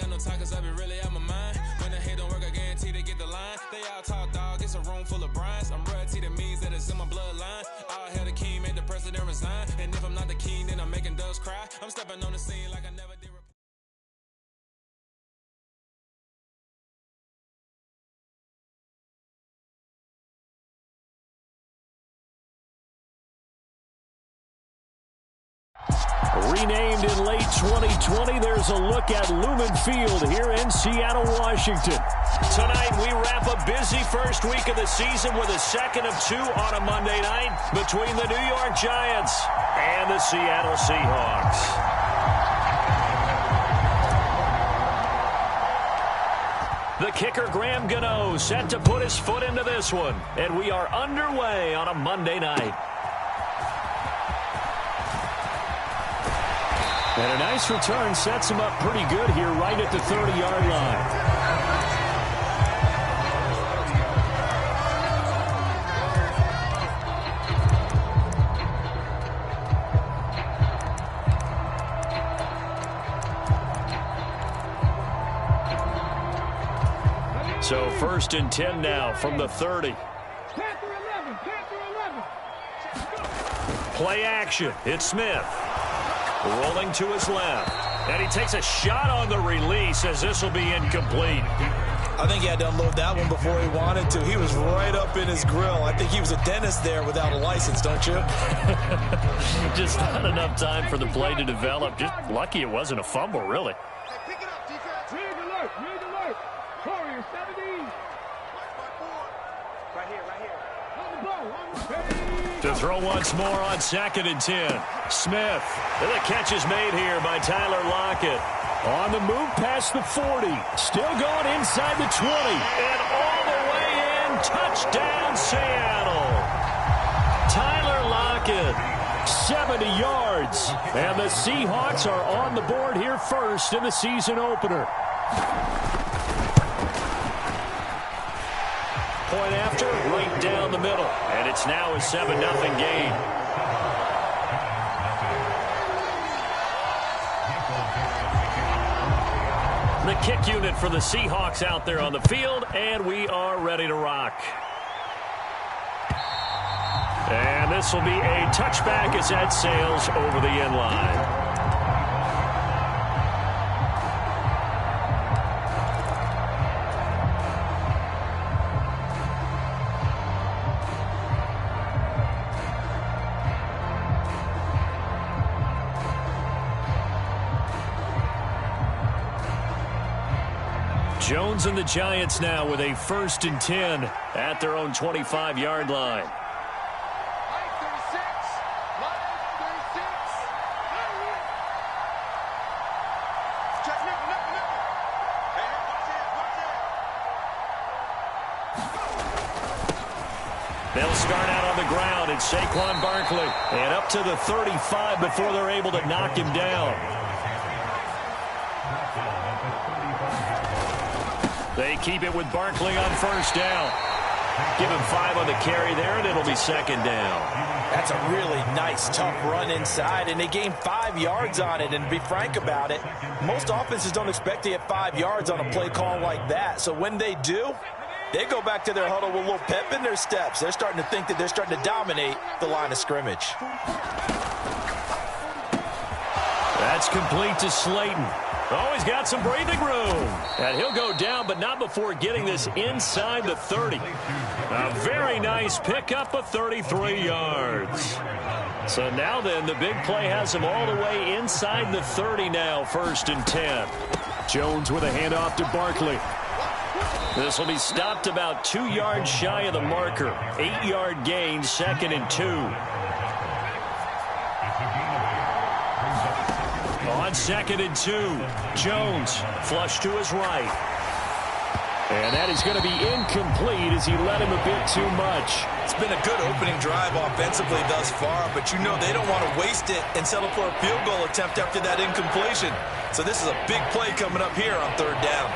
got no time cause I be really out my mind. When the hate don't work, I guarantee to get the line. They all talk dog, it's a room full of brinds. I'm royalty, that means that it's in my bloodline. All hell the king, made the president resign. And if I'm not the king, then I'm making doves cry. I'm stepping on the scene like I never did. Renamed in late 2020, there's a look at Lumen Field here in Seattle, Washington. Tonight, we wrap a busy first week of the season with a second of two on a Monday night between the New York Giants and the Seattle Seahawks. The kicker, Graham Gano, set to put his foot into this one. And we are underway on a Monday night. And a nice return sets him up pretty good here right at the 30-yard line. So 1st and 10 now from the 30. Play action. It's Smith. Rolling to his left. And he takes a shot on the release as this will be incomplete. I think he had to unload that one before he wanted to. He was right up in his grill. I think he was a dentist there without a license, don't you? Just not enough time for the play to develop. Just lucky it wasn't a fumble, really. Hey, pick it up, defense. Read alert. Read alert. Courier 17. Right here, right here. On the ball. To throw once more on 2nd and 10. Smith. And the catch is made here by Tyler Lockett. On the move past the 40. Still going inside the 20. And all the way in. Touchdown, Seattle. Tyler Lockett. 70 yards. And the Seahawks are on the board here first in the season opener. Point after, right down the middle. And it's now a 7-0 game. The kick unit for the Seahawks out there on the field, and we are ready to rock. And this will be a touchback as that sails over the end line. Jones and the Giants now with a 1st and 10 at their own 25-yard line. They'll start out on the ground. It's Saquon Barkley. And up to the 35 before they're able to knock him down. They keep it with Barkley on 1st down. Give him 5 on the carry there, and it'll be 2nd down. That's a really nice, tough run inside, and they gained 5 yards on it. And to be frank about it, most offenses don't expect to get 5 yards on a play call like that. So when they do, they go back to their huddle with a little pep in their steps. They're starting to think that they're starting to dominate the line of scrimmage. That's complete to Slayton. Oh, he's got some breathing room. And he'll go down, but not before getting this inside the 30. A very nice pickup of 33 yards. So now then, the big play has him all the way inside the 30 now, 1st and 10. Jones with a handoff to Barkley. This will be stopped about 2 yards shy of the marker. 8-yard gain, 2nd and 2. On 2nd and 2, Jones flush to his right. And that is going to be incomplete as he led him a bit too much. It's been a good opening drive offensively thus far, but you know they don't want to waste it and settle for a field goal attempt after that incompletion. So this is a big play coming up here on 3rd down.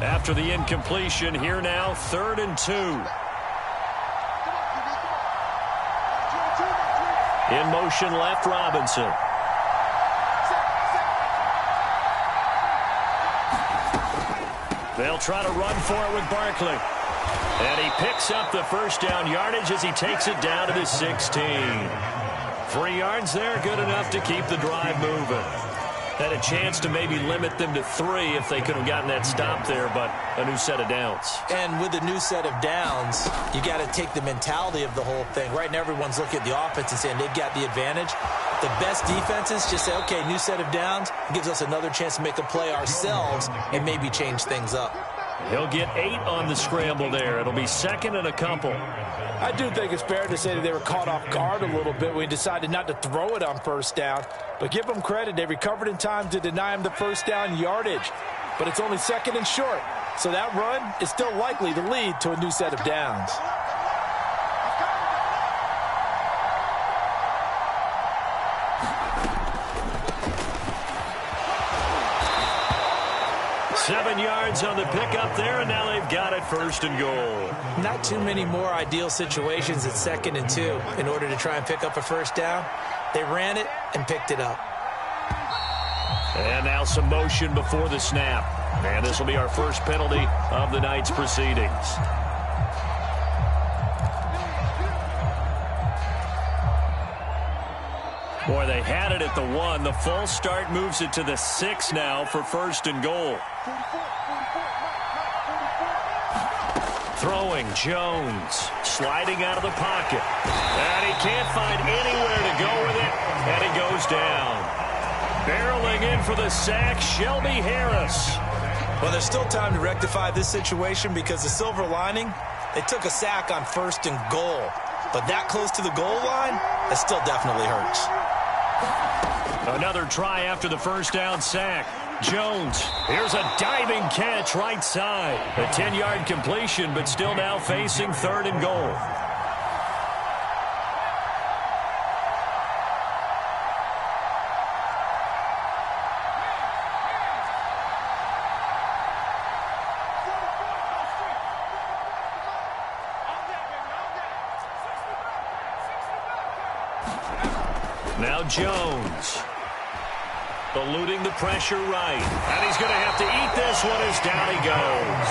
After the incompletion, here now, 3rd and 2. some motion left. Robinson. They'll try to run for it with Barkley. And he picks up the first down yardage as he takes it down to the 16. 3 yards there, good enough to keep the drive moving. Had a chance to maybe limit them to 3 if they could have gotten that stop there, but a new set of downs. And with a new set of downs, you got to take the mentality of the whole thing. Right now, everyone's looking at the offense and saying they've got the advantage. The best defenses just say, okay, new set of downs. It gives us another chance to make a play ourselves and maybe change things up. He'll get 8 on the scramble there. It'll be second and a couple. I do think it's fair to say that they were caught off guard a little bit when he decided not to throw it on first down. But give them credit. They recovered in time to deny him the first down yardage. But it's only second and short. So that run is still likely to lead to a new set of downs. Seven yards on the pickup there, and now they've got it first and goal. Not too many more ideal situations at 2nd and 2 in order to try and pick up a first down. They ran it and picked it up. And now some motion before the snap. And this will be our first penalty of the night's proceedings. Boy, they had it at the 1. The false start moves it to the 6 now for first and goal. Throwing, Jones, sliding out of the pocket. And he can't find anywhere to go with it, and he goes down. Barreling in for the sack, Shelby Harris. Well, there's still time to rectify this situation because the silver lining, they took a sack on first and goal. But that close to the goal line, that still definitely hurts. Another try after the first down sack. Jones, here's a diving catch right side. A 10-yard completion, but still now facing 3rd and goal. Now Jones. Eluding the pressure right. And he's going to have to eat this one as down he goes.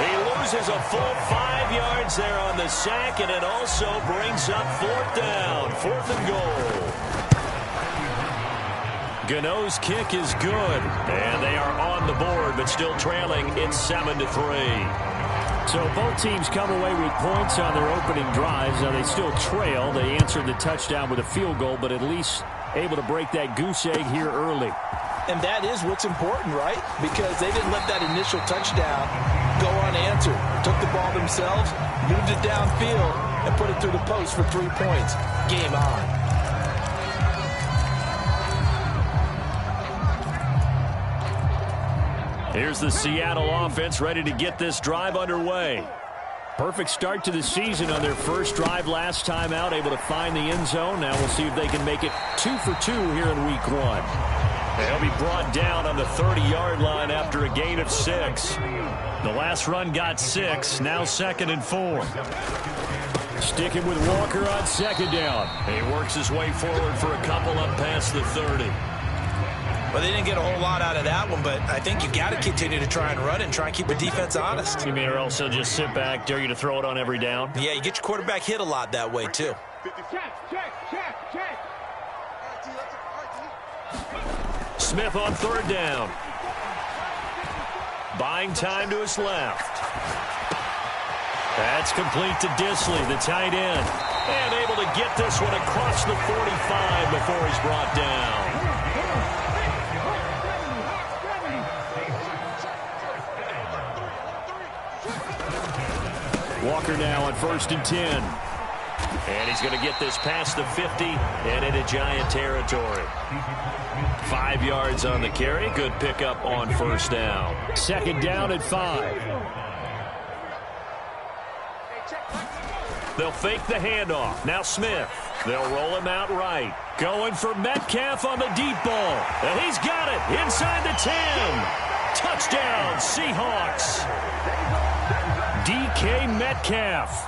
He loses a full 5 yards there on the sack, and it also brings up 4th down. 4th and goal. Gano's kick is good. And they are on the board, but still trailing. It's 7-3. So both teams come away with points on their opening drives. Now they still trail. They answered the touchdown with a field goal, but at least able to break that goose egg here early. And that is what's important, right? Because they didn't let that initial touchdown go unanswered. Took the ball themselves, moved it downfield, and put it through the post for 3 points. Game on. Here's the Seattle offense ready to get this drive underway. Perfect start to the season on their first drive last time out, able to find the end zone. Now we'll see if they can make it 2 for 2 here in week 1. They'll be brought down on the 30-yard line after a gain of 6. The last run got 6, now 2nd and 4. Sticking with Walker on 2nd down. He works his way forward for a couple up past the 30. Well, they didn't get a whole lot out of that one, but I think you got to continue to try and run and try and keep the defense honest. You mean or else he'll just sit back, dare you to throw it on every down? Yeah, you get your quarterback hit a lot that way, too. Smith on 3rd down. Buying time to his left. That's complete to Disley, the tight end. And able to get this one across the 45 before he's brought down. Walker now on 1st and 10. And he's going to get this past the 50 and into Giant territory. 5 yards on the carry. Good pickup on 1st down. 2nd down at 5. They'll fake the handoff. Now Smith. They'll roll him out right. Going for Metcalf on the deep ball. And he's got it inside the 10. Touchdown, Seahawks. DK Metcalf.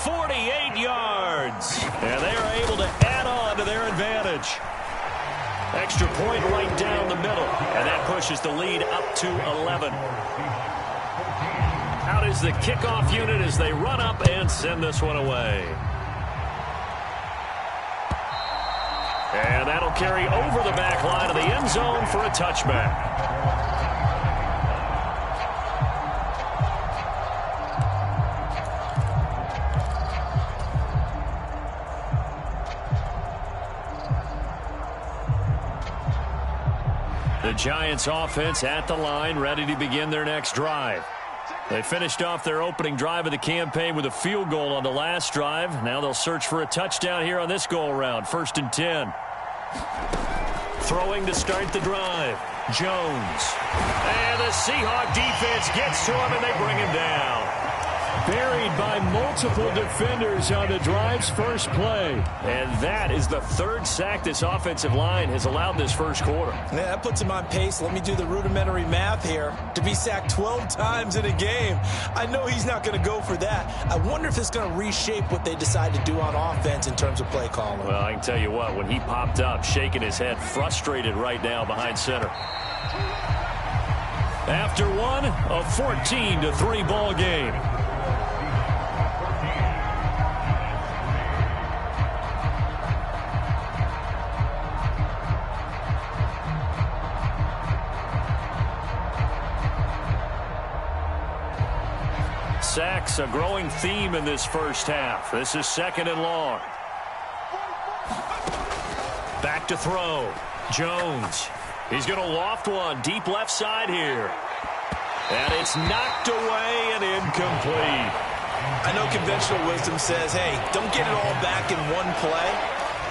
48 yards. And they are able to add on to their advantage. Extra point right down the middle. And that pushes the lead up to 11. Out is the kickoff unit as they run up and send this one away. And that'll carry over the back line of the end zone for a touchback. The Giants offense at the line, ready to begin their next drive. They finished off their opening drive of the campaign with a field goal on the last drive. Now they'll search for a touchdown here on this go-around. 1st and 10. Throwing to start the drive. Jones. And the Seahawks defense gets to him, and they bring him down. Buried by multiple defenders on the drive's first play. And that is the 3rd sack this offensive line has allowed this first quarter. Yeah, that puts him on pace. Let me do the rudimentary math here. To be sacked 12 times in a game, I know he's not going to go for that. I wonder if it's going to reshape what they decide to do on offense in terms of play calling. Well, I can tell you what, when he popped up, shaking his head, frustrated right now behind center. After one, a 14-3 ball game. Sacks, a growing theme in this first half. This is 2nd and long. Back to throw. Jones. He's going to loft one deep left side here. And it's knocked away and incomplete. I know conventional wisdom says, hey, don't get it all back in one play.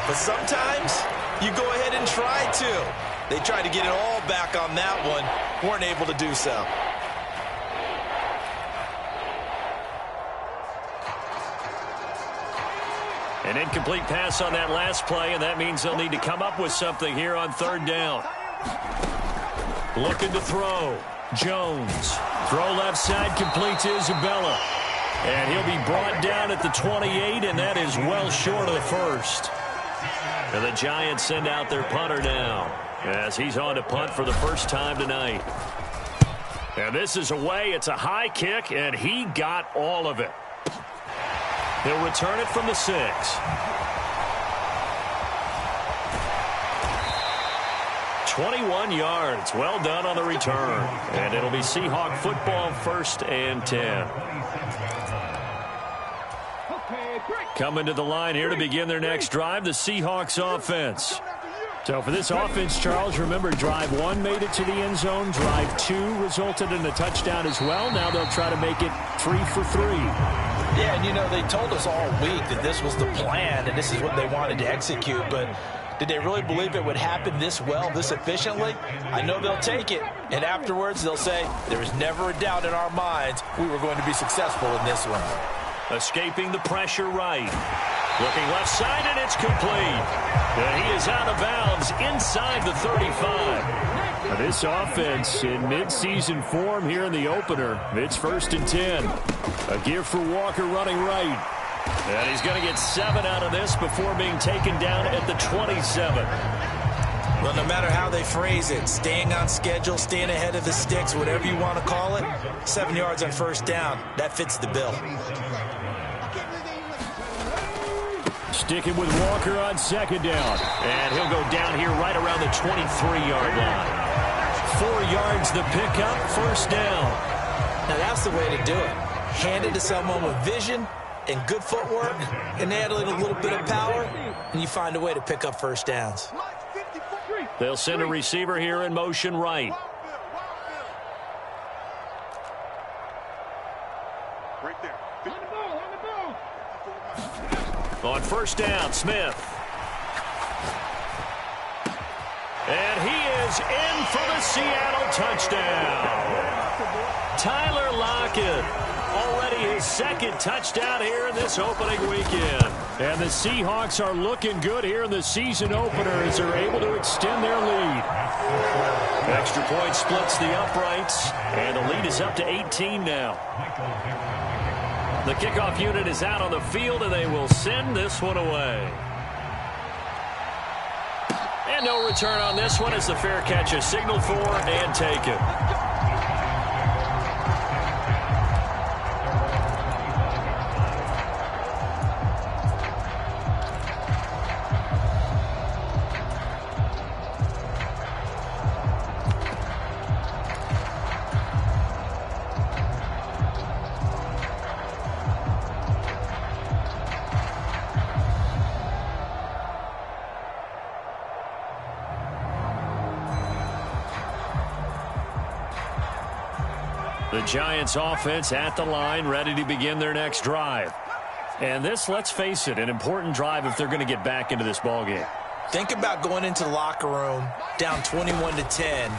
But sometimes you go ahead and try to. They tried to get it all back on that one. Weren't able to do so. An incomplete pass on that last play, and that means they'll need to come up with something here on 3rd down. Looking to throw. Jones. Throw left side, complete to Isabella. And he'll be brought down at the 28, and that is well short of the first. And the Giants send out their punter now as he's on to punt for the first time tonight. And this is away. It's a high kick, and he got all of it. He'll return it from the 6. "21 yards. Well done on the return. And it'll be Seahawk football, 1st and 10. Coming to the line here to begin their next drive, the Seahawks offense. So for this offense, Charles, remember drive 1 made it to the end zone. Drive 2 resulted in a touchdown as well. Now they'll try to make it 3 for 3. Yeah, and you know, they told us all week that this was the plan and this is what they wanted to execute, but did they really believe it would happen this well, this efficiently? I know they'll take it, and afterwards they'll say, there was never a doubt in our minds we were going to be successful in this one. Escaping the pressure right. Looking left side, and it's complete. And he is out of bounds inside the 35. Now this offense in mid-season form here in the opener. It's 1st and 10. A give for Walker running right. And he's going to get 7 out of this before being taken down at the 27. Well, no matter how they phrase it, staying on schedule, staying ahead of the sticks, whatever you want to call it, 7 yards on 1st down, that fits the bill. Sticking with Walker on 2nd down. And he'll go down here right around the 23-yard line. 4 yards the pickup, 1st down. Now that's the way to do it. Hand it to someone with vision and good footwork, and add in a little bit of power, and you find a way to pick up 1st downs. They'll send a receiver here in motion right. Right there. On the ball, on the ball. On 1st down, Smith. And he is in for the Seattle touchdown. Tyler Lockett. Already his 2nd touchdown here in this opening weekend. And the Seahawks are looking good here in the season opener as they're able to extend their lead. Extra point splits the uprights, and the lead is up to 18 now. The kickoff unit is out on the field, and they will send this one away. And no return on this one as the fair catch is signaled for and taken. The Giants offense at the line, ready to begin their next drive. And this, let's face it, an important drive if they're going to get back into this ballgame. Think about going into the locker room down 21-10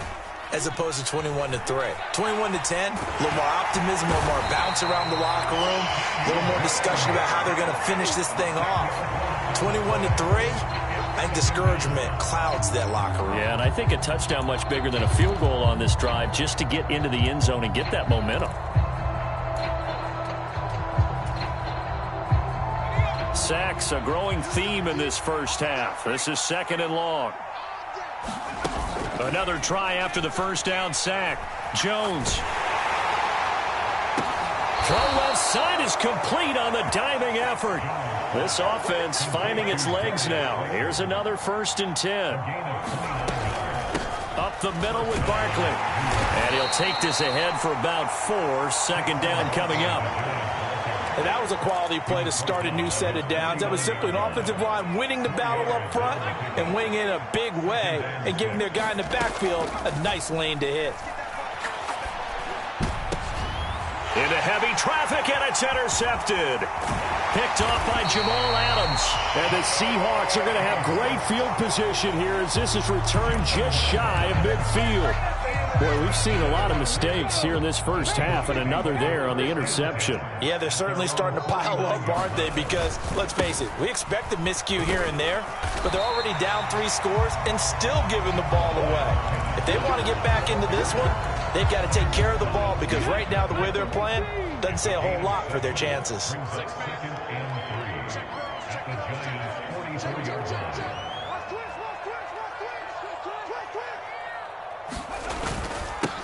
as opposed to 21-3. 21-10, a little more optimism, a little more bounce around the locker room, a little more discussion about how they're going to finish this thing off. 21-3. I think discouragement clouds that locker room. Yeah, and I think a touchdown much bigger than a field goal on this drive just to get into the end zone and get that momentum. Sacks, a growing theme in this first half. This is 2nd and long. Another try after the first down sack. Jones. Throw left side is complete on the diving effort. This offense finding its legs now. Here's another 1st and 10. Up the middle with Barkley. And he'll take this ahead for about 4. 2nd down coming up. And that was a quality play to start a new set of downs. That was simply an offensive line winning the battle up front and winning in a big way and giving their guy in the backfield a nice lane to hit. Into heavy traffic, and it's intercepted. Picked off by Jamal Adams. And the Seahawks are going to have great field position here as this is returned just shy of midfield. Boy, we've seen a lot of mistakes here in this first half, and another there on the interception. Yeah, they're certainly starting to pile up, aren't they? Because, let's face it, we expect a miscue here and there, but they're already down 3 scores and still giving the ball away. If they want to get back into this one, they've got to take care of the ball because right now the way they're playing doesn't say a whole lot for their chances.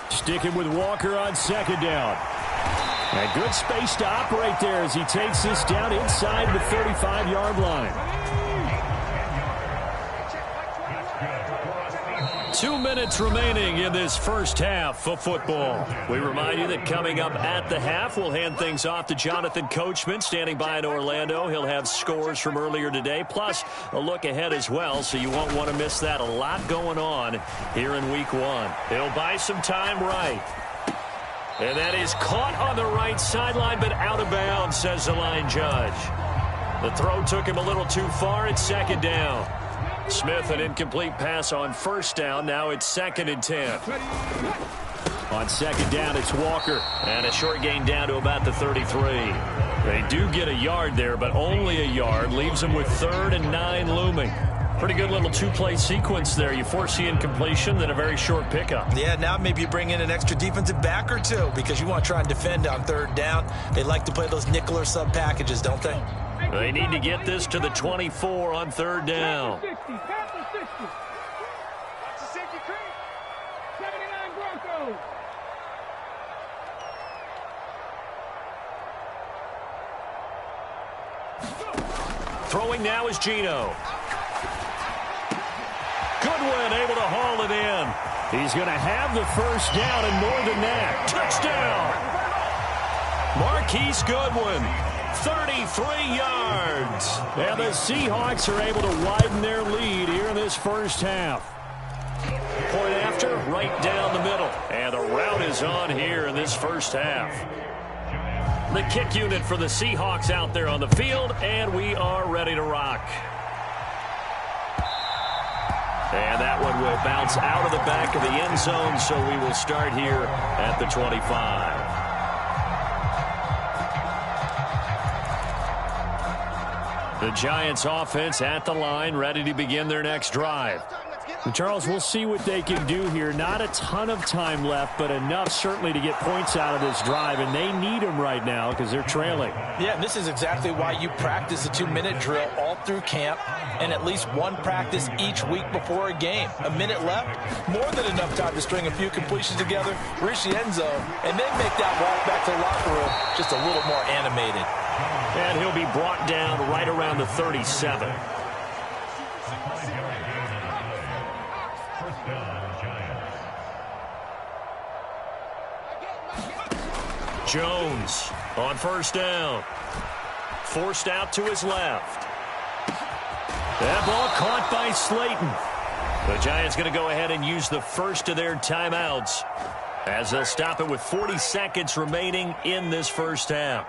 Sticking with Walker on 2nd down. And good space to operate there as he takes this down inside the 35-yard line. 2 minutes remaining in this first half of football. We remind you that coming up at the half, we'll hand things off to Jonathan Coachman standing by in Orlando. He'll have scores from earlier today, plus a look ahead as well, so you won't want to miss that. A lot going on here in Week 1. He'll buy some time right. And that is caught on the right sideline, but out of bounds, says the line judge. The throw took him a little too far. It's 2nd down. Smith, an incomplete pass on 1st down. Now it's 2nd and 10. On 2nd down, it's Walker. And a short gain down to about the 33. They do get a yard there, but only a yard. Leaves them with 3rd and 9 looming. Pretty good little 2-play sequence there. You force the incompletion, then a very short pickup. Yeah, now maybe you bring in an extra defensive back or two because you want to try and defend on 3rd down. They like to play those nickel or sub packages, don't they? They need to get this to the 24 on 3rd down. Throwing now is Geno. Goodwin able to haul it in. He's going to have the 1st down and more than that. Touchdown! Marquise Goodwin, 33 yards. And the Seahawks are able to widen their lead here in this first half. Point after, right down the middle. And the route is on here in this first half. The kick unit for the Seahawks out there on the field, and we are ready to rock. And that one will bounce out of the back of the end zone, so we will start here at the 25. The Giants offense at the line, ready to begin their next drive. Charles, we'll see what they can do here. Not a ton of time left, but enough certainly to get points out of this drive, and they need them right now because they're trailing. Yeah, this is exactly why you practice a 2-minute drill all through camp and at least one practice each week before a game. A minute left, more than enough time to string a few completions together, reach the end zone, and then make that walk back to the locker room just a little more animated. And he'll be brought down right around the 37. Jones on first down. Forced out to his left. That ball caught by Slayton. The Giants going to go ahead and use the first of their timeouts as they'll stop it with 40 seconds remaining in this first half.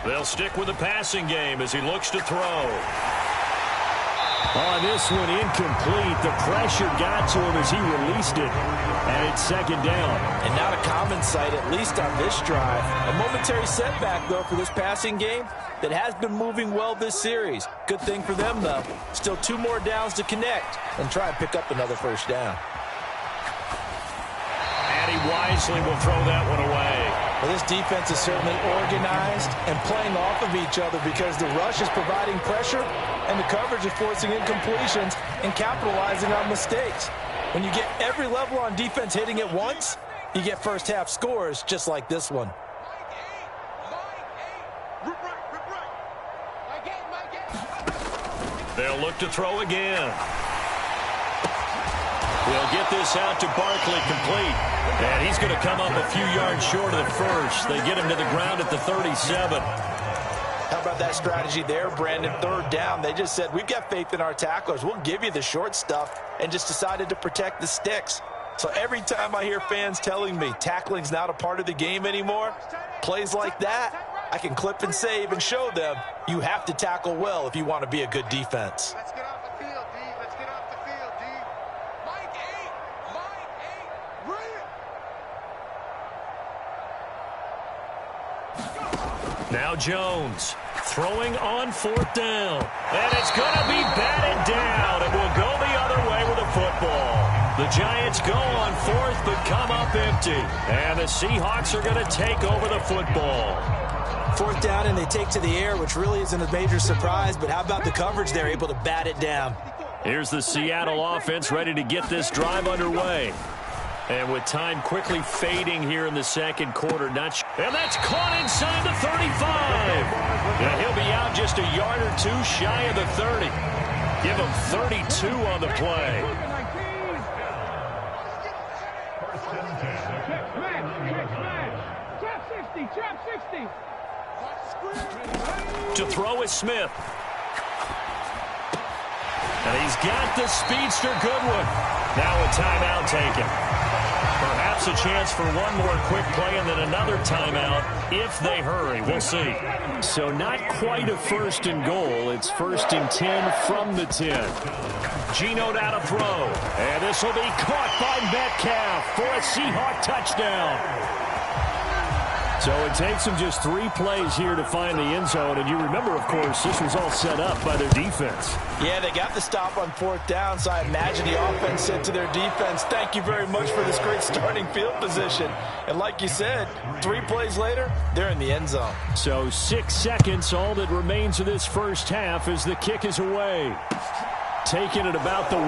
They'll stick with the passing game as he looks to throw. On this one, incomplete. The pressure got to him as he released it, and it's second down. And not a common sight, at least on this drive. A momentary setback, though, for this passing game that has been moving well this series. Good thing for them, though. Still 2 more downs to connect and try and pick up another first down. And he wisely will throw that one away. Well, this defense is certainly organized and playing off of each other because the rush is providing pressure and the coverage is forcing incompletions and capitalizing on mistakes. When you get every level on defense hitting at once, you get first half scores just like this one. They'll look to throw again. They'll get this out to Barkley complete. And he's going to come up a few yards short of the first. They get him to the ground at the 37. How about that strategy there, Brandon? Third down, they just said, we've got faith in our tacklers. We'll give you the short stuff, and just decided to protect the sticks. So every time I hear fans telling me tackling's not a part of the game anymore, plays like that, I can clip and save and show them you have to tackle well if you want to be a good defense. Let's get off the field, D. Let's get off the field, D. Mike 8. Bring it. Now Jones throwing on fourth down. And it's going to be batted down. It will go the other way with the football. The Giants go on fourth but come up empty. And the Seahawks are going to take over the football. Fourth down and they take to the air, which really isn't a major surprise, but how about the coverage? They're able to bat it down. Here's the Seattle offense ready to get this drive underway. And with time quickly fading here in the second quarter, and that's caught inside the 35. And he'll be out just a yard or two shy of the 30. Give him 32 on the play. Trap 60. To throw is Smith. And he's got the speedster Goodwin. Now a timeout taken. Perhaps a chance for one more quick play and then another timeout if they hurry. We'll see. So not quite a first and goal. It's first and 10 from the 10. Geno down to throw. And this will be caught by Metcalf for a Seahawk touchdown. So it takes them just 3 plays here to find the end zone. And you remember, of course, this was all set up by their defense. Yeah, they got the stop on fourth down, so I imagine the offense said to their defense, thank you very much for this great starting field position. And like you said, 3 plays later, they're in the end zone. So 6 seconds, all that remains of this first half as the kick is away. Taking it about the 1.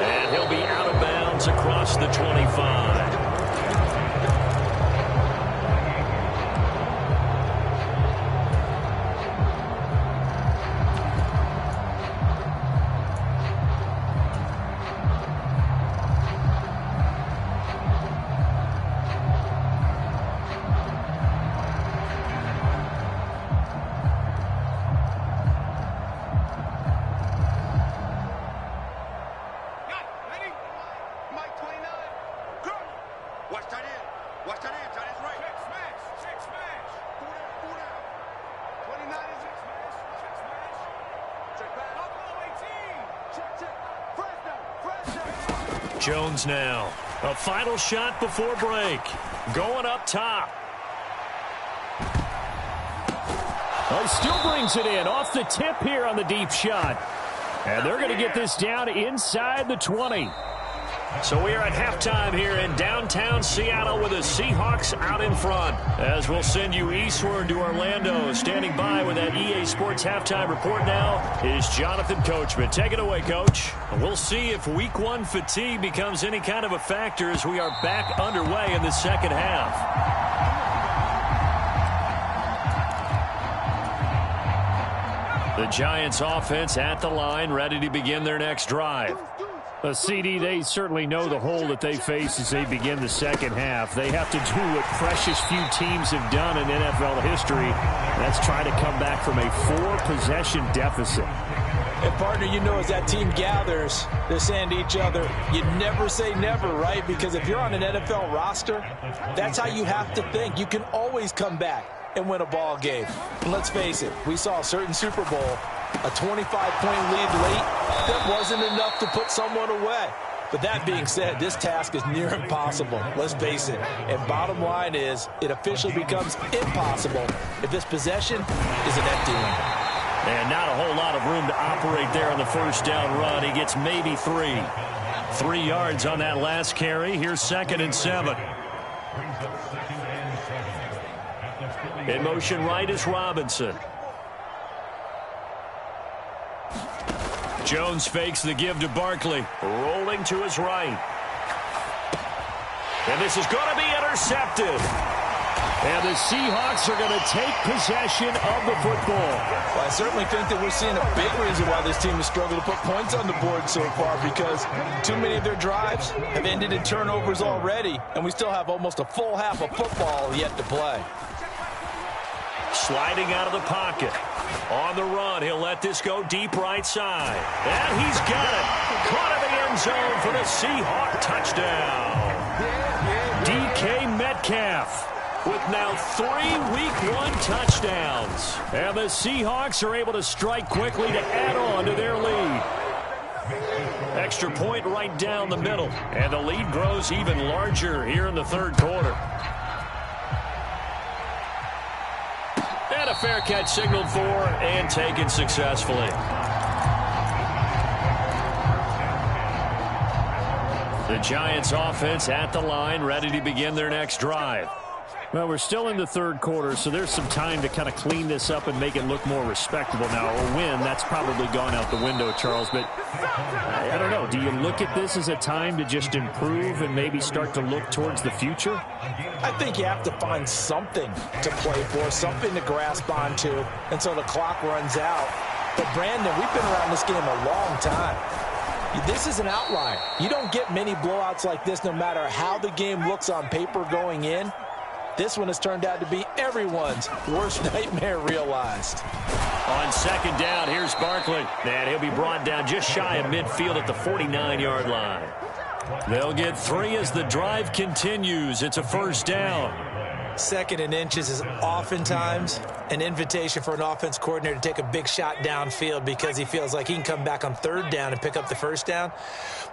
And he'll be out of bounds across the 25. Jones now. A final shot before break. Going up top. Oh, he still brings it in off the tip here on the deep shot. And they're going to get this down inside the 20. So we are at halftime here in downtown Seattle with the Seahawks out in front. As we'll send you eastward to Orlando. Standing by with that EA Sports halftime report now is Jonathan Coachman. Take it away, Coach. We'll see if Week 1 fatigue becomes any kind of a factor as we are back underway in the second half. The Giants offense at the line, ready to begin their next drive. CD, they certainly know the hole that they face as they begin the second half. They have to do what precious few teams have done in NFL history. That's try to come back from a 4-possession deficit. And, partner, you know, as that team gathers, they're saying to each other, you never say never, right? Because if you're on an NFL roster, that's how you have to think. You can always come back and win a ball game. And let's face it, we saw a certain Super Bowl, a 25-point lead late, that wasn't enough to put someone away. But that being said, this task is near impossible. Let's face it. And bottom line is, it officially becomes impossible if this possession is an empty one. And not a whole lot of room to operate there on the first down run. He gets maybe 3. 3 yards on that last carry. Here's 2nd and 7. In motion right is Robinson. Jones fakes the give to Barkley. Rolling to his right. And this is going to be intercepted. And the Seahawks are going to take possession of the football. Well, I certainly think that we're seeing a big reason why this team has struggled to put points on the board so far, because too many of their drives have ended in turnovers already, and we still have almost a full half of football yet to play. Sliding out of the pocket. On the run, he'll let this go deep right side. And he's got it. Caught in the end zone for the Seahawk touchdown. DK Metcalf with now 3 Week 1 touchdowns. And the Seahawks are able to strike quickly to add on to their lead. Extra point right down the middle. And the lead grows even larger here in the third quarter. And a fair catch signaled for and taken successfully. The Giants offense at the line, ready to begin their next drive. Well, we're still in the third quarter, so there's some time to kind of clean this up and make it look more respectable. Now, a win, that's probably gone out the window, Charles, but I don't know. Do you look at this as a time to just improve and maybe start to look towards the future? I think you have to find something to play for, something to grasp onto until the clock runs out. But, Brandon, we've been around this game a long time. This is an outlier. You don't get many blowouts like this no matter how the game looks on paper going in. This one has turned out to be everyone's worst nightmare realized. On second down, here's Barkley. And he'll be brought down just shy of midfield at the 49-yard line. They'll get 3 as the drive continues. It's a first down. 2nd and inches is oftentimes an invitation for an offense coordinator to take a big shot downfield because he feels like he can come back on 3rd down and pick up the first down.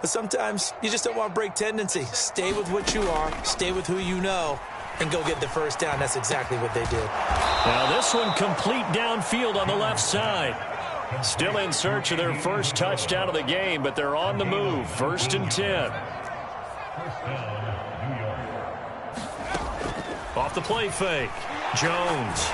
But sometimes you just don't want to break tendency. Stay with what you are. Stay with who you know. And go get the first down. That's exactly what they did. Now this one complete downfield on the left side. Still in search of their first touchdown of the game, but they're on the move. 1st and 10. Off the play fake. Jones.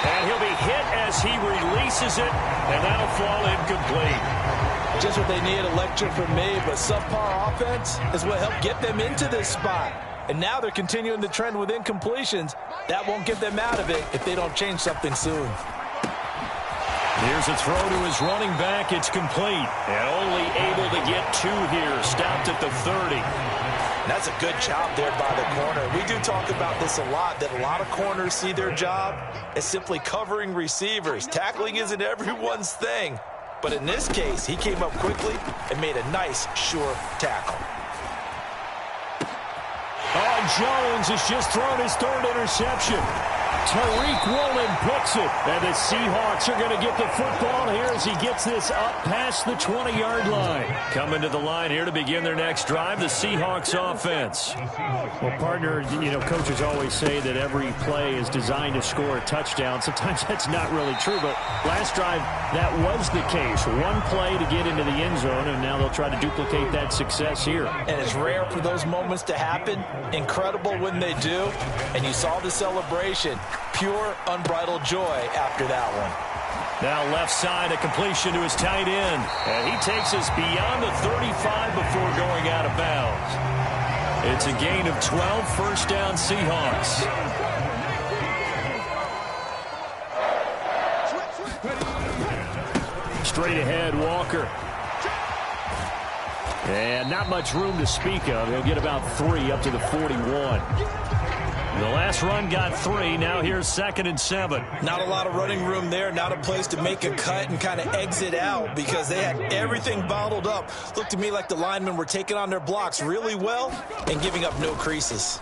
And he'll be hit as he releases it, and that'll fall incomplete. Just what they need, a lecture from me, but subpar offense is what helped get them into this spot. And now they're continuing the trend with incompletions. That won't get them out of it if they don't change something soon. Here's a throw to his running back. It's complete. And only able to get 2 here. Stopped at the 30. That's a good job there by the corner. We do talk about this a lot, that a lot of corners see their job as simply covering receivers. Tackling isn't everyone's thing. But in this case, he came up quickly and made a nice, sure tackle. Oh, Jones has just thrown his 3rd interception. Tariq Woolen picks it. And the Seahawks are going to get the football here as he gets this up past the 20-yard line. Coming to the line here to begin their next drive, the Seahawks offense. Well, partner, coaches always say that every play is designed to score a touchdown. Sometimes that's not really true, but last drive, that was the case. One play to get into the end zone, and now they'll try to duplicate that success here. And it's rare for those moments to happen. Incredible when they do. And you saw the celebration. Pure, unbridled joy after that one. Now left side, a completion to his tight end. And he takes us beyond the 35 before going out of bounds. It's a gain of 12, first down Seahawks. Straight ahead, Walker. And not much room to speak of. He'll get about 3 up to the 41. The last run got 3. Now here's 2nd and 7. Not a lot of running room there. Not a place to make a cut and kind of exit out because they had everything bottled up. Looked to me like the linemen were taking on their blocks really well and giving up no creases.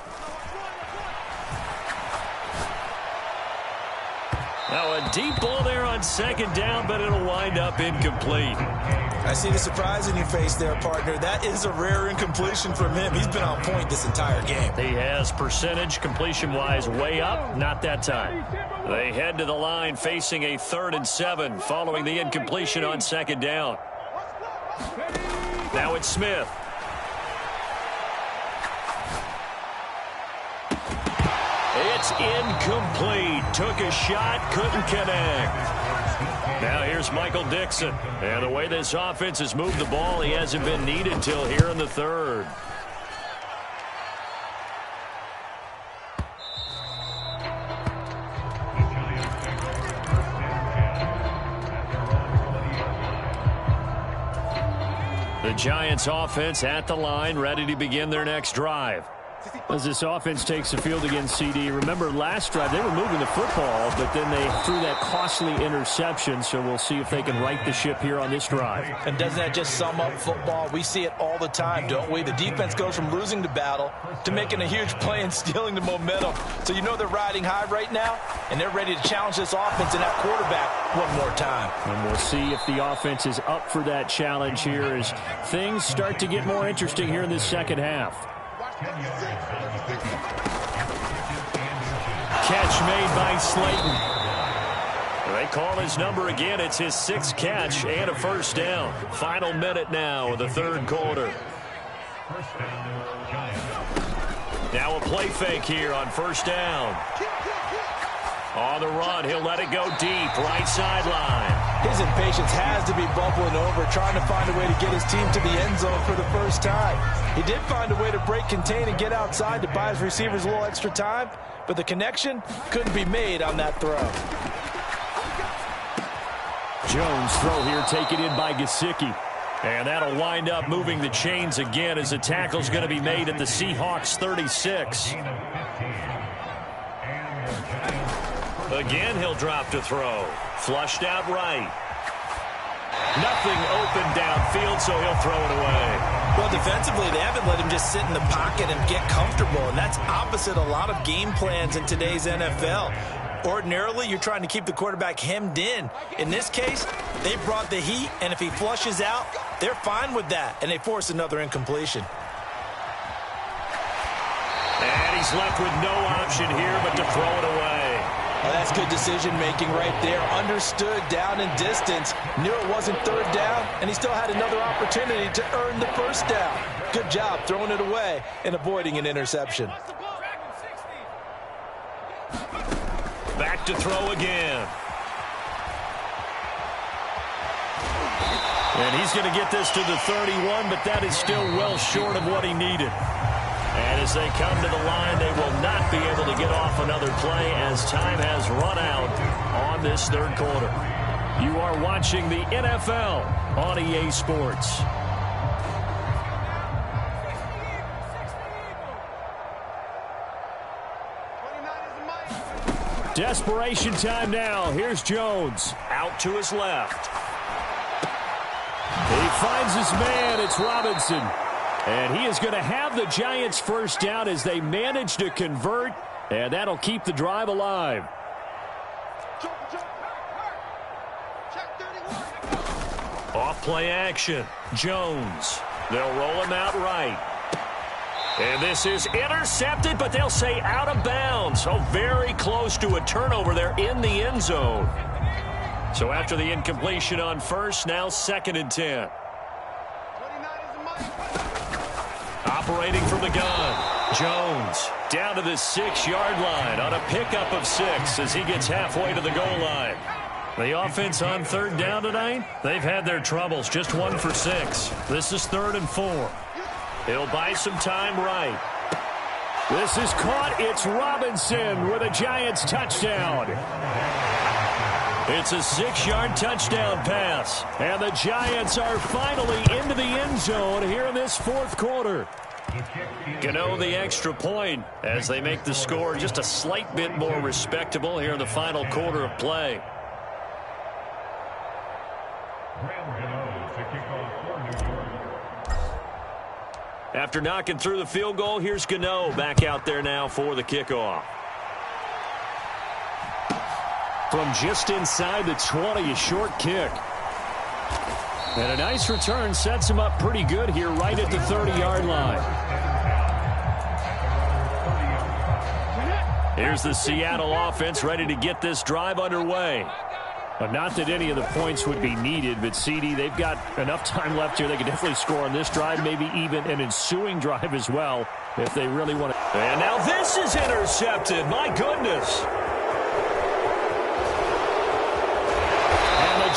Now a deep ball there on 2nd down, but it'll wind up incomplete. I see the surprise in your face there, partner. That is a rare incompletion from him. He's been on point this entire game. He has percentage completion-wise way up. Not that time. They head to the line facing a 3rd and 7 following the incompletion on 2nd down. Now it's Smith. It's incomplete. Took a shot, couldn't connect. Now here's Michael Dixon. And the way this offense has moved the ball, he hasn't been needed till here in the 3rd. The Giants offense at the line, ready to begin their next drive. As this offense takes the field against CD, remember last drive they were moving the football, but then they threw that costly interception, so we'll see if they can right the ship here on this drive. And doesn't that just sum up football? We see it all the time, don't we? The defense goes from losing the battle to making a huge play and stealing the momentum. So you know they're riding high right now, and they're ready to challenge this offense and that quarterback one more time. And we'll see if the offense is up for that challenge here as things start to get more interesting here in this second half. Catch made by Slayton. They call his number again. It's his 6th catch and a first down. Final minute now of the 3rd quarter. Now a play fake here on first down. On the run, he'll let it go deep, right sideline. His impatience has to be bubbling over, trying to find a way to get his team to the end zone for the first time. He did find a way to break contain and get outside to buy his receivers a little extra time, but the connection couldn't be made on that throw. Jones throw here taken in by Gesicki. And that'll wind up moving the chains again as the tackle's going to be made at the Seahawks 36. Again, he'll drop to throw. Flushed out right. Nothing open downfield, so he'll throw it away. Well, defensively, they haven't let him just sit in the pocket and get comfortable, and that's opposite a lot of game plans in today's NFL. Ordinarily, you're trying to keep the quarterback hemmed in. In this case, they brought the heat, and if he flushes out, they're fine with that, and they force another incompletion. And he's left with no option here but to throw it away. Well, that's good decision-making right there. Understood down and distance. Knew it wasn't 3rd down, and he still had another opportunity to earn the first down. Good job throwing it away and avoiding an interception. Back to throw again. And he's going to get this to the 31, but that is still well short of what he needed. And as they come to the line, they will not be able to get off another play as time has run out on this 3rd quarter. You are watching the NFL on EA Sports. Desperation time now. Here's Jones. Out to his left. He finds his man. It's Robinson. And he is going to have the Giants first down as they manage to convert And that'll keep the drive alive. Off play action. Jones. They'll roll him out right. And this is intercepted, but they'll say out of bounds. So very close to a turnover there in the end zone. So after the incompletion on first, now 2nd and 10. Operating from the gun. Jones down to the 6-yard line on a pickup of 6 as he gets halfway to the goal line. The offense on 3rd down tonight, they've had their troubles. Just 1 for 6. This is 3rd and 4. He'll buy some time right. This is caught. It's Robinson with a Giants touchdown. It's a 6-yard touchdown pass. And the Giants are finally into the end zone here in this 4th quarter. Gano the extra point as they make the score just a slight bit more respectable here in the final quarter of play. After knocking through the field goal, here's Gano back out there now for the kickoff. From just inside the 20, a short kick. And a nice return sets him up pretty good here right at the 30-yard line. Here's the Seattle offense ready to get this drive underway. Not that any of the points would be needed, but CD, they've got enough time left here. They can definitely score on this drive, maybe even an ensuing drive as well if they really want to. And now this is intercepted. My goodness.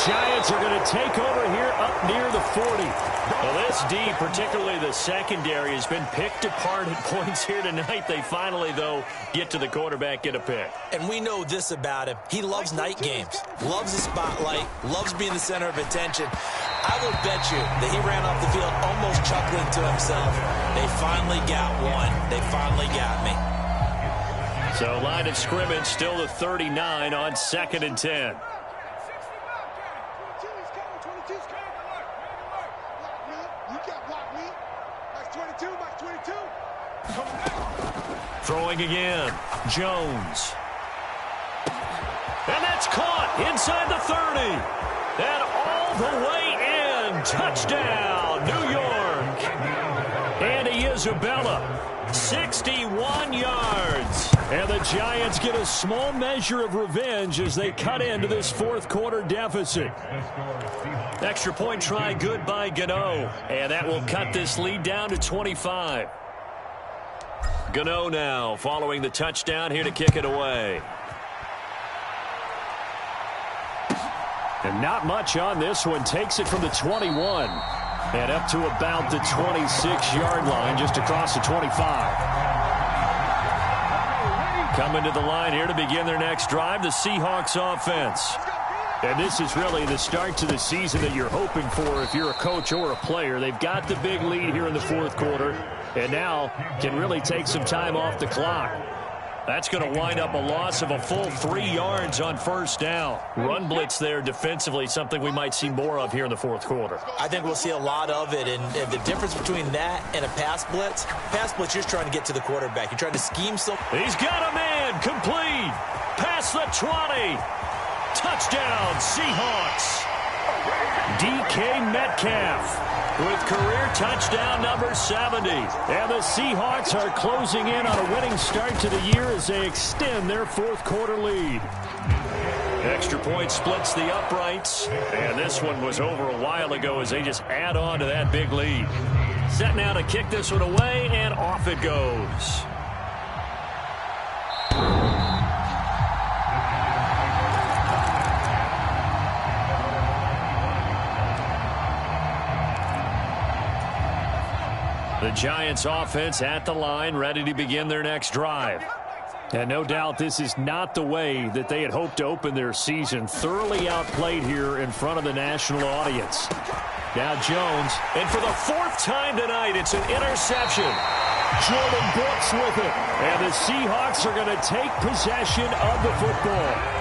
Giants are going to take over here up near the 40. Well, this D, particularly the secondary, has been picked apart at points here tonight. They finally, though, get to the quarterback, get a pick. And we know this about him. He loves night games, loves the spotlight, loves being the center of attention. I will bet you that he ran off the field almost chuckling to himself. They finally got one. They finally got me. So line of scrimmage still the 39 on 2nd and 10. Throwing again. Jones. And that's caught inside the 30. And all the way in. Touchdown, New York. Andy Isabella, 61 yards. And the Giants get a small measure of revenge as they cut into this 4th quarter deficit. Extra point try good by Gano. And that will cut this lead down to 25. Gano now following the touchdown here to kick it away. And not much on this one. Takes it from the 21 and up to about the 26-yard line, just across the 25. Coming to the line here to begin their next drive, the Seahawks offense. And this is really the start to the season that you're hoping for if you're a coach or a player. They've got the big lead here in the 4th quarter and now can really take some time off the clock. That's going to wind up a loss of a full 3 yards on 1st down. Run blitz there defensively, something we might see more of here in the 4th quarter. I think we'll see a lot of it, and the difference between that and a pass blitz, you're trying to get to the quarterback. You're trying to scheme something. He's got a man complete. Past the 20. Touchdown, Seahawks. DK Metcalf with career touchdown number 70. And the Seahawks are closing in on a winning start to the year as they extend their 4th quarter lead. Extra point splits the uprights. And this one was over a while ago as they just add on to that big lead. Set now to kick this one away, and off it goes. The Giants offense at the line, ready to begin their next drive. And no doubt this is not the way that they had hoped to open their season. Thoroughly outplayed here in front of the national audience. Now Jones, and for the 4th time tonight, it's an interception. Jordan Brooks with it. And the Seahawks are going to take possession of the football.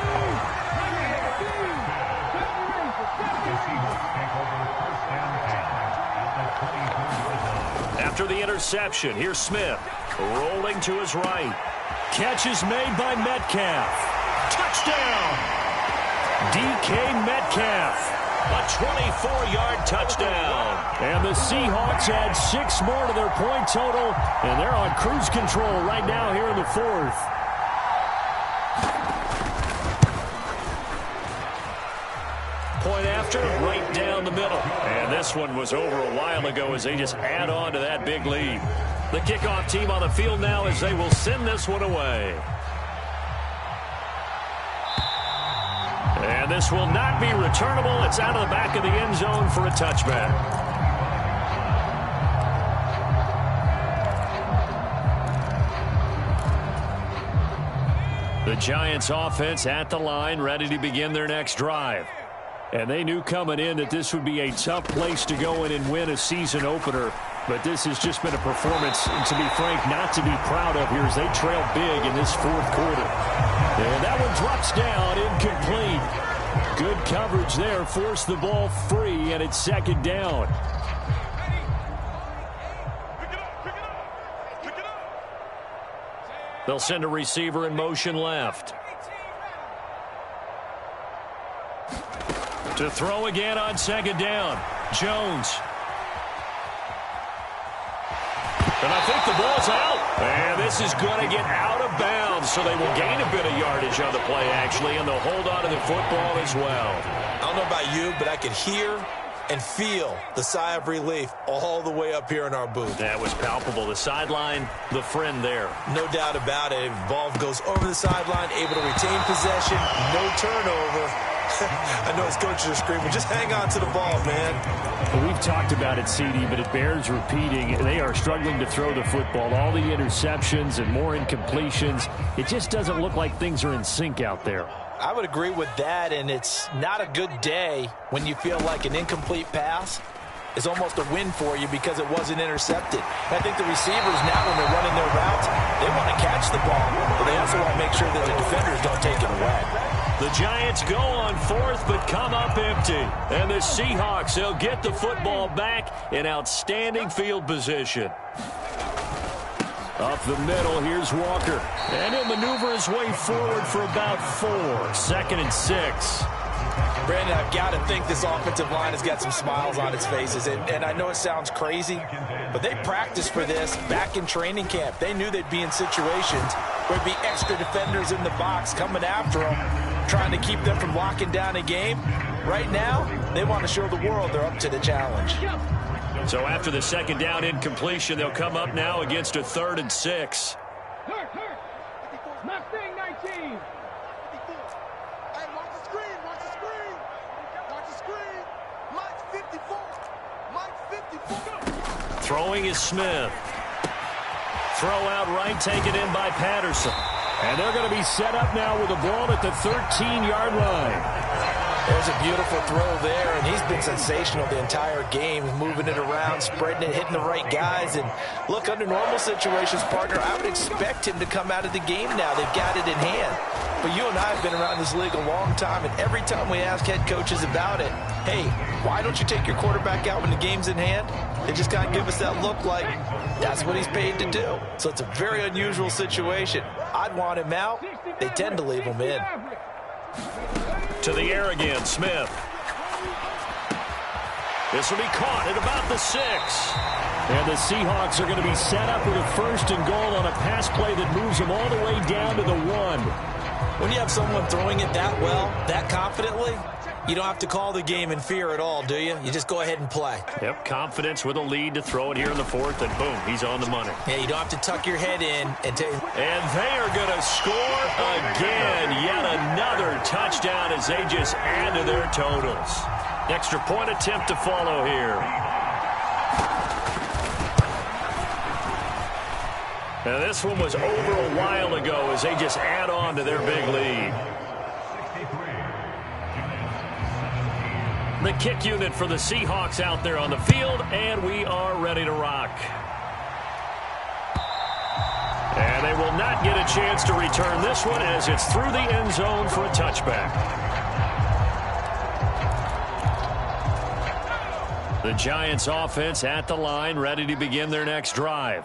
After the interception, here's Smith rolling to his right. Catch is made by Metcalf. Touchdown! DK Metcalf. A 24-yard touchdown. And the Seahawks add 6 more to their point total, and they're on cruise control right now here in the 4th. Point after, right down the middle. And this one was over a while ago as they just add on to that big lead. The kickoff team on the field now as they will send this one away. And this will not be returnable. It's out of the back of the end zone for a touchback. The Giants offense at the line, ready to begin their next drive. And they knew coming in that this would be a tough place to go in and win a season opener. But this has just been a performance, and to be frank, not to be proud of here as they trail big in this 4th quarter. And that one drops down, incomplete. Good coverage there, forced the ball free, and it's 2nd down. They'll send a receiver in motion left. To throw again on 2nd down. Jones. And I think the ball's out. And this is going to get out of bounds, so they will gain a bit of yardage on the play, actually, and they'll hold on to the football as well. I don't know about you, but I could hear and feel the sigh of relief all the way up here in our booth. That was palpable. The sideline, the friend there. No doubt about it. Ball goes over the sideline, able to retain possession, no turnover. I know his coaches are screaming, just hang on to the ball, man. Well, we've talked about it, CD, but it bears repeating. They are struggling to throw the football. All the interceptions and more incompletions. It just doesn't look like things are in sync out there. I would agree with that, and it's not a good day when you feel like an incomplete pass is almost a win for you because it wasn't intercepted. I think the receivers now, when they're running their routes, they want to catch the ball, but they also want to make sure that the defenders don't take it away. The Giants go on 4th but come up empty. And the Seahawks, they'll get the football back in outstanding field position. Up the middle, here's Walker. And he'll maneuver his way forward for about 4. 2nd and 6. Brandon, I've got to think this offensive line has got some smiles on its faces. And I know it sounds crazy, but they practiced for this back in training camp. They knew they'd be in situations where there'd be extra defenders in the box coming after them, trying to keep them from locking down a game. Right now, they want to show the world they're up to the challenge. So after the 2nd down incompletion, they'll come up now against a 3rd and 6. Mustang 19. Hey, watch the screen, watch the screen. Watch the screen. Mike 54. Mike 54. Throwing is Smith. Throw out right, taken in by Patterson. And they're going to be set up now with the ball at the 13-yard line. There's a beautiful throw there, and he's been sensational the entire game, moving it around, spreading it, hitting the right guys. And look, under normal situations, partner, I would expect him to come out of the game now. They've got it in hand. But you and I have been around this league a long time, and every time we ask head coaches about it, hey, why don't you take your quarterback out when the game's in hand? They just kind of give us that look like that's what he's paid to do. So it's a very unusual situation. I'd want him out. They tend to leave him in. To the air again, Smith. This will be caught at about the 6. And the Seahawks are going to be set up with a 1st and goal on a pass play that moves them all the way down to the 1. When you have someone throwing it that well, that confidently, you don't have to call the game in fear at all, do you? You just go ahead and play. Yep, confidence with a lead to throw it here in the 4th, and boom, he's on the money. Yeah, you don't have to tuck your head in and take. And they are going to score again. Yet another touchdown as they just add to their totals. Extra point attempt to follow here. Now this one was over a while ago as they just add on to their big lead. The kick unit for the Seahawks out there on the field, and we are ready to rock. And they will not get a chance to return this one as it's through the end zone for a touchback. The Giants offense at the line, ready to begin their next drive.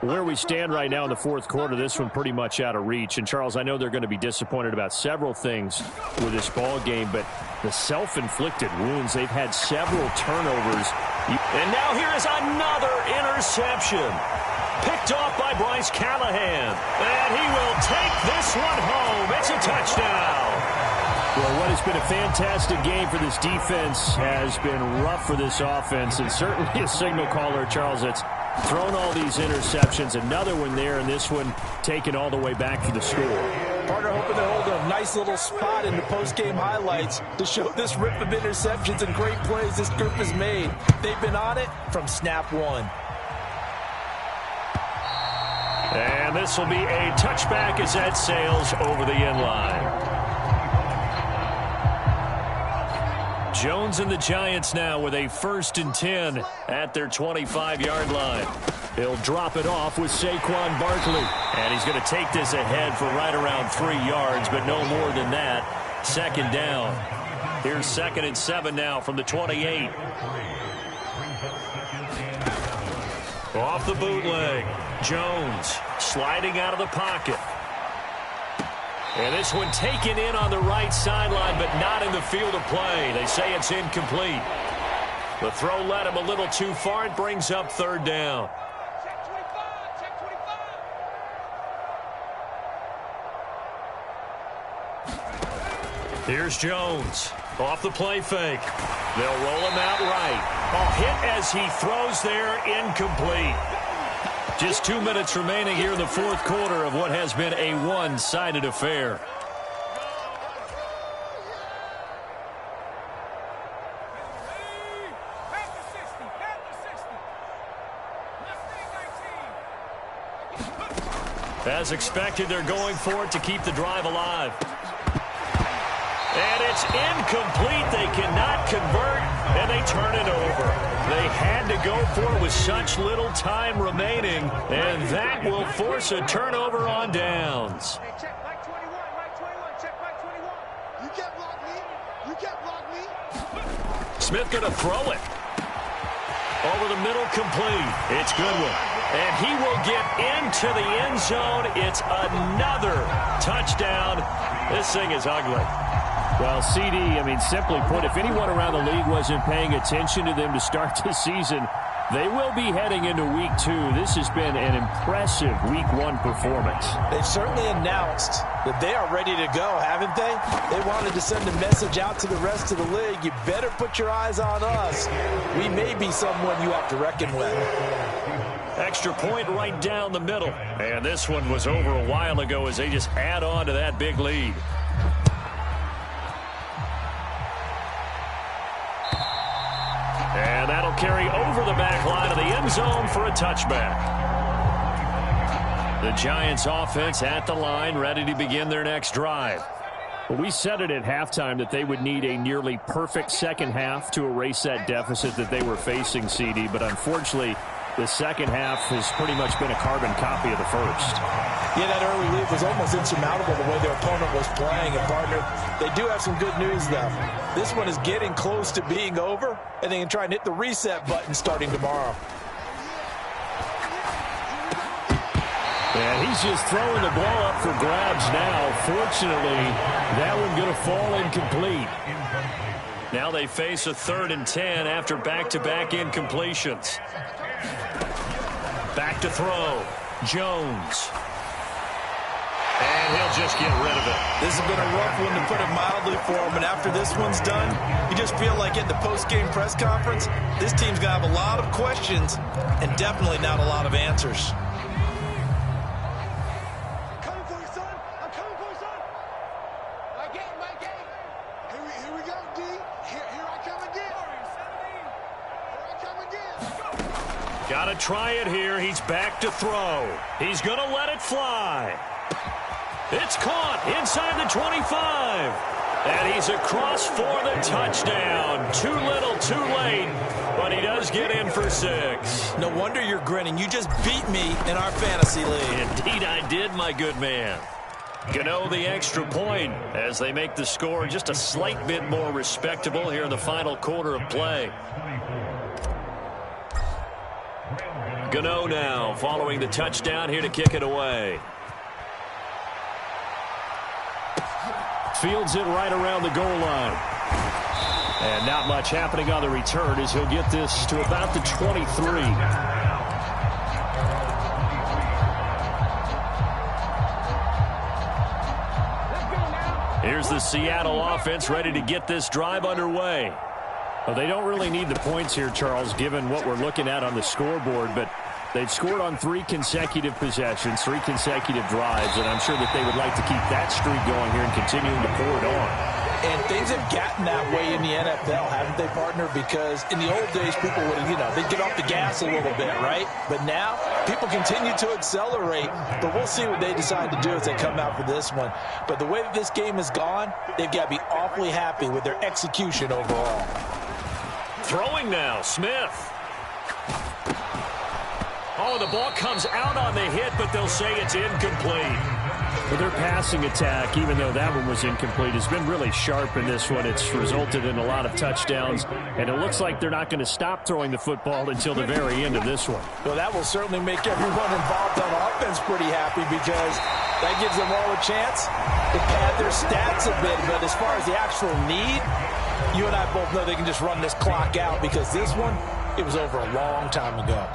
Where we stand right now in the fourth quarter, this one pretty much out of reach. And, Charles, I know they're going to be disappointed about several things with this ball game, but the self-inflicted wounds, they've had several turnovers. And now here is another interception. Picked off by Bryce Callahan. And he will take this one home. It's a touchdown. Well, what has been a fantastic game for this defense has been rough for this offense, and certainly a signal caller, Charles, that's thrown all these interceptions. Another one there, and this one taken all the way back for the score. Partner hoping to hold a nice little spot in the post-game highlights to show this rip of interceptions and great plays this group has made. They've been on it from snap one. And this will be a touchback as that sails over the end line. Jones and the Giants now with a 1st and 10 at their 25-yard line. He'll drop it off with Saquon Barkley. And he's going to take this ahead for right around 3 yards, but no more than that. 2nd down. Here's 2nd and 7 now from the 28. Off the bootleg. Jones sliding out of the pocket. And this one taken in on the right sideline, but not in the field of play. They say it's incomplete. The throw led him a little too far. It brings up 3rd down. Check 25, check 25. Here's Jones. Off the play fake. They'll roll him out right. Hit as he throws there, incomplete. Just 2 minutes remaining here in the fourth quarter of what has been a one-sided affair. As expected, they're going for it to keep the drive alive. And it's incomplete. They cannot convert, and they turn it over. They had to go for it with such little time remaining, and that will force a turnover on downs. Hey, check Mike 21, Mike 21, check Mike 21. You can't block me. You can't block me. Smith going to throw it. Over the middle, complete. It's Goodwin. And he will get into the end zone. It's another touchdown. This thing is ugly. Well, CD, I mean, simply put, if anyone around the league wasn't paying attention to them to start this season, they will be heading into Week 2. This has been an impressive Week 1 performance. They've certainly announced that they are ready to go, haven't they? They wanted to send a message out to the rest of the league. You better put your eyes on us. We may be someone you have to reckon with. Extra point right down the middle. And this one was over a while ago as they just add on to that big lead. And that'll carry over the back line of the end zone for a touchback. The Giants offense at the line, ready to begin their next drive. Well, we said it at halftime that they would need a nearly perfect second half to erase that deficit that they were facing, CD. But unfortunately, the second half has pretty much been a carbon copy of the first. Yeah, that early lead was almost insurmountable the way their opponent was playing. And, partner, they do have some good news, though. This one is getting close to being over, and they can try and hit the reset button starting tomorrow. And he's just throwing the ball up for grabs now. Fortunately, that one going to fall incomplete. Now they face a 3rd and 10 after back-to-back incompletions. Back to throw. Jones. And he'll just get rid of it. This has been a rough one, to put it mildly, for him. But after this one's done, you just feel like at the post-game press conference, this team's going to have a lot of questions and definitely not a lot of answers. Coming for you, son. I'm coming for you, son. My game, my game. Here we go, D. Here I come again. Here I come again. Got to try it here. He's back to throw. He's going to let it fly. It's caught inside the 25. And he's across for the touchdown. Too little, too late. But he does get in for 6. No wonder you're grinning. You just beat me in our fantasy league. Indeed I did, my good man. Gano the extra point as they make the score just a slight bit more respectable here in the final quarter of play. Gano now following the touchdown here to kick it away. Fields it right around the goal line. And not much happening on the return as he'll get this to about the 23. Here's the Seattle offense ready to get this drive underway. Well, they don't really need the points here, Charles, given what we're looking at on the scoreboard, but they've scored on 3 consecutive possessions, 3 consecutive drives, and I'm sure that they would like to keep that streak going here and continuing to pour it on. And things have gotten that way in the NFL, haven't they, partner? Because in the old days, people would, they'd get off the gas a little bit, right? But now, people continue to accelerate. But we'll see what they decide to do as they come out for this one. But the way that this game has gone, they've got to be awfully happy with their execution overall. Throwing now, Smith. Oh, the ball comes out on the hit, but they'll say it's incomplete. Well, their passing attack, even though that one was incomplete, has been really sharp in this one. It's resulted in a lot of touchdowns, and it looks like they're not going to stop throwing the football until the very end of this one. Well, that will certainly make everyone involved on offense pretty happy because that gives them all a chance to pad their stats a bit. But as far as the actual need, you and I both know they can just run this clock out because this one, it was over a long time ago.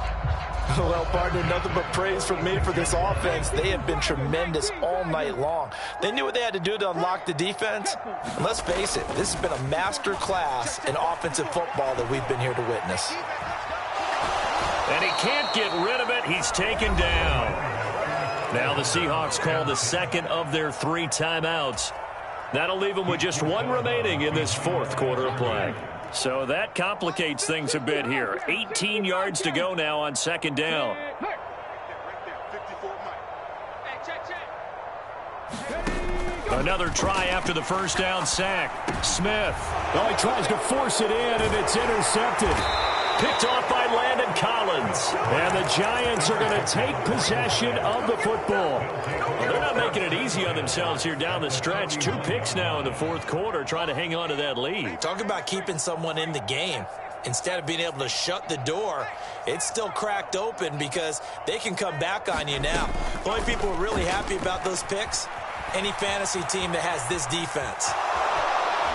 Well, partner, nothing but praise from me for this offense. They have been tremendous all night long. They knew what they had to do to unlock the defense. And let's face it, this has been a master class in offensive football that we've been here to witness. And he can't get rid of it. He's taken down. Now the Seahawks call the second of their 3 timeouts. That'll leave them with just 1 remaining in this 4th quarter of play. So that complicates things a bit here. 18 yards to go now on 2nd down. Another try after the 1st down sack. Smith. Oh, he tries to force it in, and it's intercepted. Picked off by Landon Collins. And the Giants are going to take possession of the football. Well, they're not making it easy on themselves here down the stretch. 2 picks now in the 4th quarter trying to hang on to that lead. Talk about keeping someone in the game. Instead of being able to shut the door, it's still cracked open because they can come back on you now. The only people who are really happy about those picks, any fantasy team that has this defense.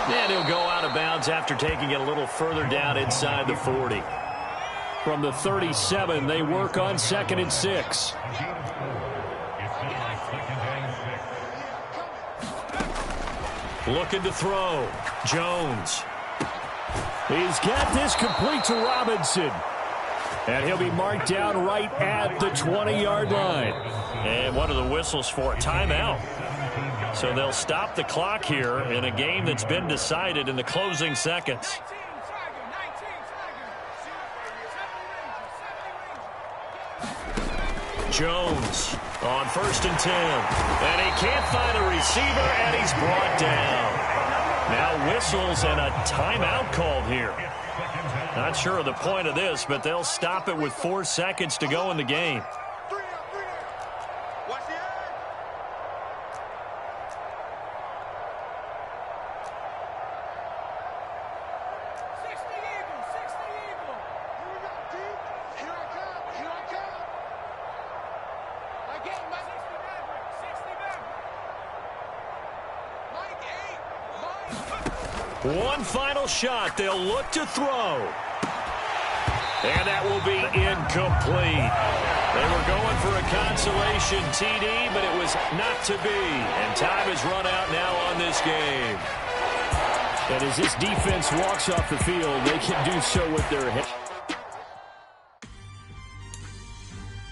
And he'll go out of bounds after taking it a little further down inside the 40. From the 37, they work on 2nd and 6. Looking to throw. Jones. He's got this complete to Robinson. And he'll be marked down right at the 20-yard line. And what are the whistles for? Timeout. So they'll stop the clock here in a game that's been decided in the closing seconds. Jones on 1st and 10. And he can't find a receiver, and he's brought down. Now whistles and a timeout called here. Not sure of the point of this, but they'll stop it with 4 seconds to go in the game. One final shot. They'll look to throw. And that will be incomplete. They were going for a consolation TD, but it was not to be. And time has run out now on this game. And as this defense walks off the field, they can do so with their head.